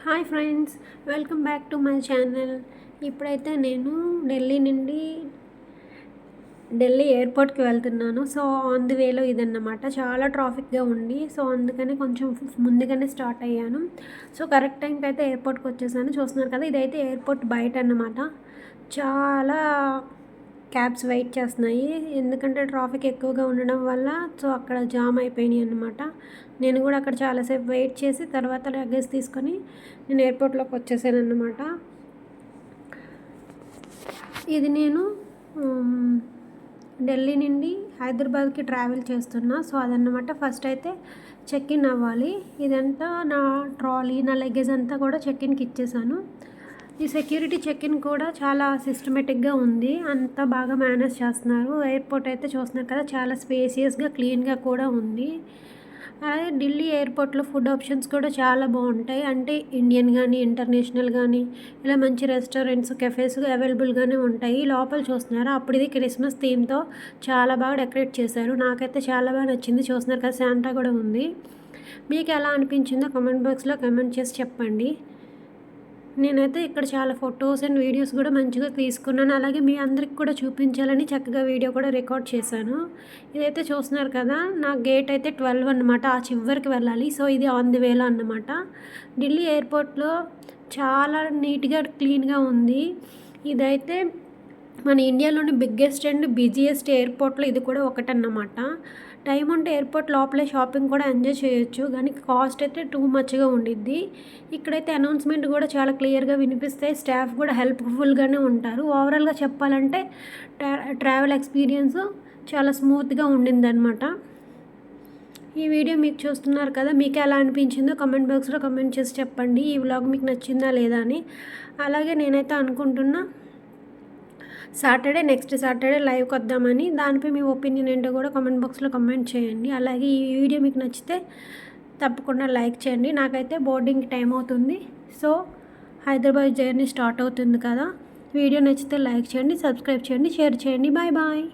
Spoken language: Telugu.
Hi friends, welcome back to my channel. ఇప్పుడైతే నేను ఢిల్లీ నుండి ఢిల్లీ ఎయిర్పోర్ట్కి వెళ్తున్నాను. సో ఆన్ ది వేలో ఇదన్నమాట. చాలా ట్రాఫిక్గా ఉంది. సో అందుకని కొంచెం ముందుగానే స్టార్ట్ అయ్యాను. సో కరెక్ట్ టైంకి అయితే ఎయిర్పోర్ట్కి వచ్చేసాను. చూస్తున్నారు కదా, ఇదైతే ఎయిర్పోర్ట్ బయట అన్నమాట. చాలా క్యాబ్స్ వెయిట్ చేస్తున్నాయి, ఎందుకంటే ట్రాఫిక్ ఎక్కువగా ఉండడం వల్ల. సో అక్కడ జామ్ అయిపోయినాయి అన్నమాట. నేను కూడా అక్కడ చాలాసేపు వెయిట్ చేసి తర్వాత లగేజ్ తీసుకొని నేను ఎయిర్పోర్ట్లోకి వచ్చేసాను అన్నమాట. ఇది నేను ఢిల్లీ నుండి హైదరాబాద్కి ట్రావెల్ చేస్తున్నా. సో అదన్నమాట. ఫస్ట్ అయితే చెక్ ఇన్ అవ్వాలి. ఇదంతా నా ట్రాలీ, నా లగేజ్ అంతా కూడా చెక్ ఇన్కి ఇచ్చేసాను. ఈ సెక్యూరిటీ చెక్ ఇన్ కూడా చాలా సిస్టమేటిక్గా ఉంది, అంతా బాగా మేనేజ్ చేస్తున్నారు. ఎయిర్పోర్ట్ అయితే చూస్తున్నారు కదా, చాలా స్పేసియస్గా క్లీన్గా కూడా ఉంది. అలాగే ఢిల్లీ ఎయిర్పోర్ట్లో ఫుడ్ ఆప్షన్స్ కూడా చాలా బాగుంటాయి. అంటే ఇండియన్ కానీ ఇంటర్నేషనల్ కానీ ఇలా మంచి రెస్టారెంట్స్, కెఫేస్ అవైలబుల్గానే ఉంటాయి. లోపల చూస్తున్నారు, అప్పుడు ఇది క్రిస్మస్ థీమ్తో చాలా బాగా డెకరేట్ చేశారు. నాకైతే చాలా బాగా నచ్చింది. చూస్తున్నారు కదా, శాంటా కూడా ఉంది. మీకు ఎలా అనిపించిందో కామెంట్ బాక్స్లో కామెంట్ చేసి చెప్పండి. నేనైతే ఇక్కడ చాలా ఫొటోస్ అండ్ వీడియోస్ కూడా మంచిగా తీసుకున్నాను. అలాగే మీ అందరికి కూడా చూపించాలని చక్కగా వీడియో కూడా రికార్డ్ చేశాను. ఇదైతే చూస్తున్నారు కదా, నా గేట్ అయితే 12 అన్నమాట. ఆ చివరికి వెళ్ళాలి. సో ఇది ఆన్ ది వేలో అన్నమాట. ఢిల్లీ ఎయిర్పోర్ట్లో చాలా నీట్గా క్లీన్గా ఉంది. ఇదైతే మన ఇండియాలోని బిగ్గెస్ట్ అండ్ బిజియెస్ట్ ఎయిర్పోర్ట్లో ఇది కూడా ఒకటన్నమాట. టైం ఉంటే ఎయిర్పోర్ట్ లోపలే షాపింగ్ కూడా ఎంజాయ్ చేయొచ్చు, కానీ కాస్ట్ అయితే టూ మచ్గా ఉండిద్ది. ఇక్కడైతే అనౌన్స్మెంట్ కూడా చాలా క్లియర్గా వినిపిస్తాయి. స్టాఫ్ కూడా హెల్ప్ఫుల్గానే ఉంటారు. ఓవరాల్గా చెప్పాలంటే ట్రావెల్ ఎక్స్పీరియన్స్ చాలా స్మూత్గా ఉండిందనమాట. ఈ వీడియో మీకు చూస్తున్నారు కదా, మీకు ఎలా అనిపించిందో కామెంట్ బాక్స్లో కామెంట్ చేసి చెప్పండి. ఈ వ్లాగ్ మీకు నచ్చిందా లేదా అని. అలాగే నేనైతే అనుకుంటున్నా నెక్స్ట్ సాటర్డే లైవ్కి వద్దామని. దానిపై మీ ఒపీనియన్ ఏంటో కూడా కామెంట్ బాక్స్లో కామెంట్ చేయండి. అలాగే ఈ వీడియో మీకు నచ్చితే తప్పకుండా లైక్ చేయండి. నాకైతే బోర్డింగ్కి టైం అవుతుంది. సో హైదరాబాద్ జర్నీ స్టార్ట్ అవుతుంది కదా. వీడియో నచ్చితే లైక్ చేయండి, సబ్స్క్రైబ్ చేయండి, షేర్ చేయండి. Bye bye.